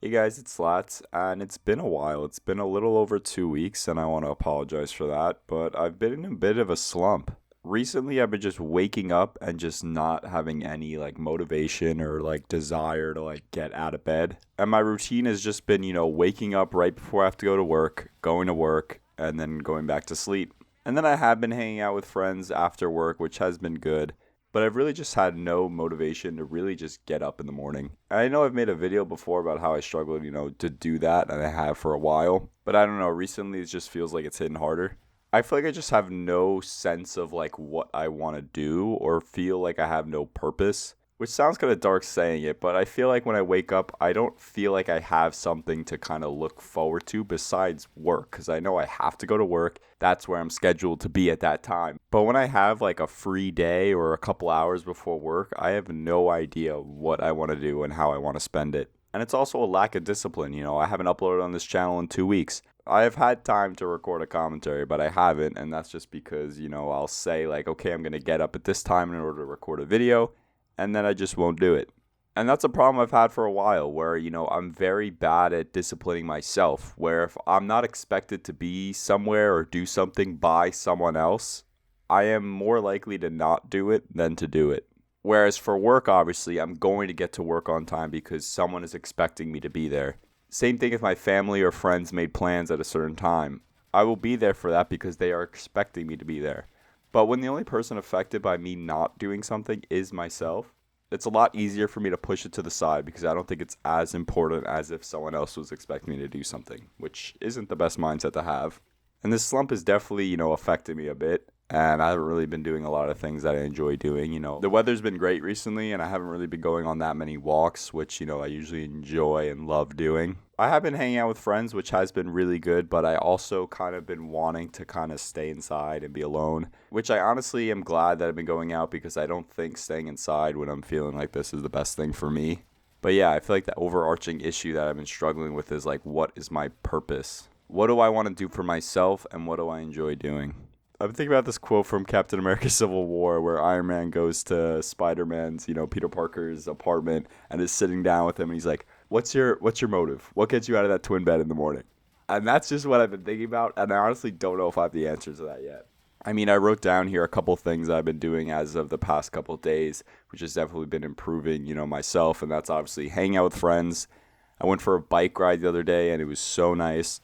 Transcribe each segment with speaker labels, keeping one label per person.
Speaker 1: Hey guys, it's Slats, and it's been a while. It's been a little over 2 weeks, and I want to apologize for that, but I've been in a bit of a slump. Recently, I've been just waking up and just not having any motivation or desire to get out of bed. And my routine has just been, waking up right before I have to go to work, going to work, and then going back to sleep. And then I have been hanging out with friends after work, which has been good, but I've really just had no motivation to really just get up in the morning. I know I've made a video before about how I struggled, to do that, and I have for a while, but I don't know, recently it just feels like it's hitting harder. I feel like I just have no sense of what I want to do or feel like I have no purpose. Which sounds kind of dark saying it, but I feel like when I wake up, I don't feel like I have something to kind of look forward to besides work because I know I have to go to work. That's where I'm scheduled to be at that time. But when I have a free day or a couple hours before work, I have no idea what I want to do and how I want to spend it. And it's also a lack of discipline. I haven't uploaded on this channel in 2 weeks. I have had time to record a commentary, but I haven't. And that's just because, I'll say, okay, I'm going to get up at this time in order to record a video, and then I just won't do it. And that's a problem I've had for a while where, I'm very bad at disciplining myself. Where if I'm not expected to be somewhere or do something by someone else, I am more likely to not do it than to do it. Whereas for work, obviously, I'm going to get to work on time because someone is expecting me to be there. Same thing if my family or friends made plans at a certain time. I will be there for that because they are expecting me to be there. But when the only person affected by me not doing something is myself, it's a lot easier for me to push it to the side because I don't think it's as important as if someone else was expecting me to do something, which isn't the best mindset to have. And this slump has definitely, affected me a bit. And I haven't really been doing a lot of things that I enjoy doing. The weather's been great recently, and I haven't really been going on that many walks, which, I usually enjoy and love doing. I have been hanging out with friends, which has been really good, but I also kind of been wanting to kind of stay inside and be alone, which I honestly am glad that I've been going out because I don't think staying inside when I'm feeling like this is the best thing for me. But yeah, I feel like the overarching issue that I've been struggling with is what is my purpose? What do I want to do for myself, and what do I enjoy doing? I'm thinking about this quote from Captain America Civil War where Iron Man goes to Spider-Man's, Peter Parker's apartment and is sitting down with him and he's like, what's your motive? What gets you out of that twin bed in the morning? And that's just what I've been thinking about, and I honestly don't know if I have the answers to that yet. I mean, I wrote down here a couple things I've been doing as of the past couple days, which has definitely been improving, myself, and that's obviously hanging out with friends. I went for a bike ride the other day and it was so nice.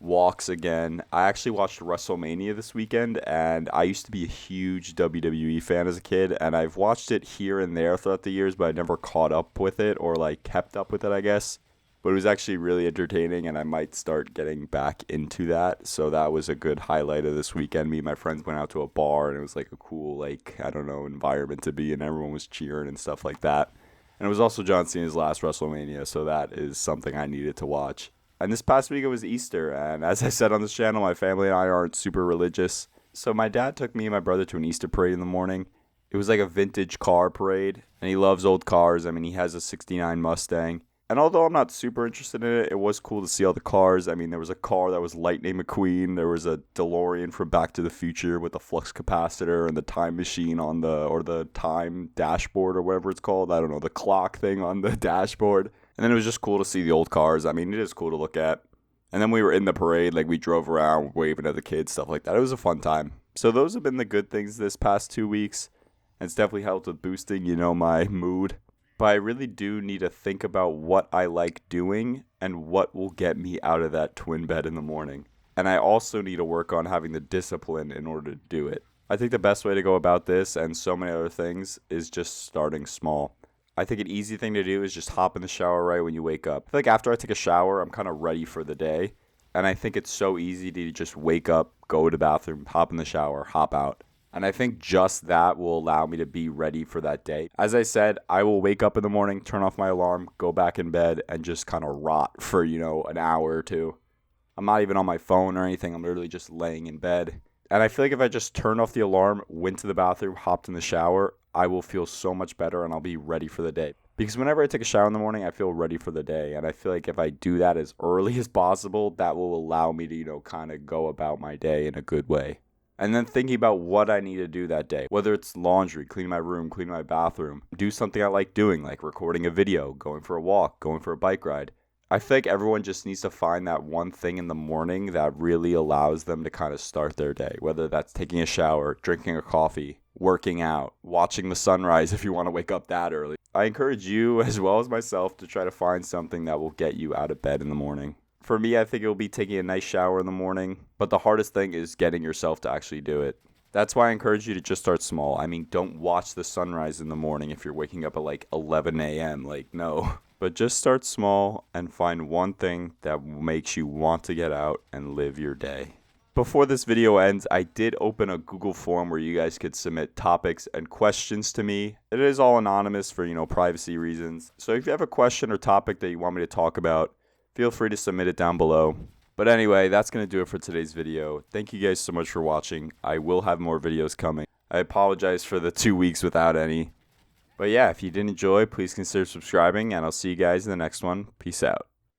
Speaker 1: Walks again. I actually watched WrestleMania this weekend, and I used to be a huge WWE fan as a kid, and I've watched it here and there throughout the years, but I never caught up with it or kept up with it, I guess. But it was actually really entertaining, and I might start getting back into that. So that was a good highlight of this weekend. Me and my friends went out to a bar, and it was a cool, I don't know, environment to be in. Everyone was cheering and stuff like that. And it was also John Cena's last WrestleMania, so that is something I needed to watch. And this past week it was Easter, and as I said on this channel, my family and I aren't super religious. So my dad took me and my brother to an Easter parade in the morning. It was like a vintage car parade, and he loves old cars. I mean, he has a '69 Mustang. And although I'm not super interested in it, it was cool to see all the cars. I mean, there was a car that was Lightning McQueen. There was a DeLorean from Back to the Future with the flux capacitor and the time machine on the time dashboard or whatever it's called. I don't know, the clock thing on the dashboard. And then it was just cool to see the old cars. I mean, it is cool to look at. And then we were in the parade, we drove around waving at the kids, stuff like that. It was a fun time. So those have been the good things this past 2 weeks. And it's definitely helped with boosting, my mood. But I really do need to think about what I like doing and what will get me out of that twin bed in the morning. And I also need to work on having the discipline in order to do it. I think the best way to go about this and so many other things is just starting small. I think an easy thing to do is just hop in the shower right when you wake up. I feel like after I take a shower, I'm kind of ready for the day. And I think it's so easy to just wake up, go to the bathroom, hop in the shower, hop out. And I think just that will allow me to be ready for that day. As I said, I will wake up in the morning, turn off my alarm, go back in bed, and just kind of rot for, an hour or two. I'm not even on my phone or anything. I'm literally just laying in bed. And I feel like if I just turned off the alarm, went to the bathroom, hopped in the shower, I will feel so much better and I'll be ready for the day. Because whenever I take a shower in the morning, I feel ready for the day. And I feel like if I do that as early as possible, that will allow me to, kind of go about my day in a good way. And then thinking about what I need to do that day, whether it's laundry, cleaning my room, cleaning my bathroom, do something I like doing, like recording a video, going for a walk, going for a bike ride. I think everyone just needs to find that one thing in the morning that really allows them to kind of start their day, whether that's taking a shower, drinking a coffee, working out, watching the sunrise if you want to wake up that early. I encourage you, as well as myself, to try to find something that will get you out of bed in the morning. For me, I think it will be taking a nice shower in the morning, but the hardest thing is getting yourself to actually do it. That's why I encourage you to just start small. I mean, don't watch the sunrise in the morning if you're waking up at like 11 a.m. Like, no. But just start small and find one thing that makes you want to get out and live your day. Before this video ends, I did open a Google form where you guys could submit topics and questions to me. It is all anonymous for, privacy reasons. So if you have a question or topic that you want me to talk about, feel free to submit it down below. But anyway, that's going to do it for today's video. Thank you guys so much for watching. I will have more videos coming. I apologize for the 2 weeks without any. But yeah, if you did enjoy, please consider subscribing, and I'll see you guys in the next one. Peace out.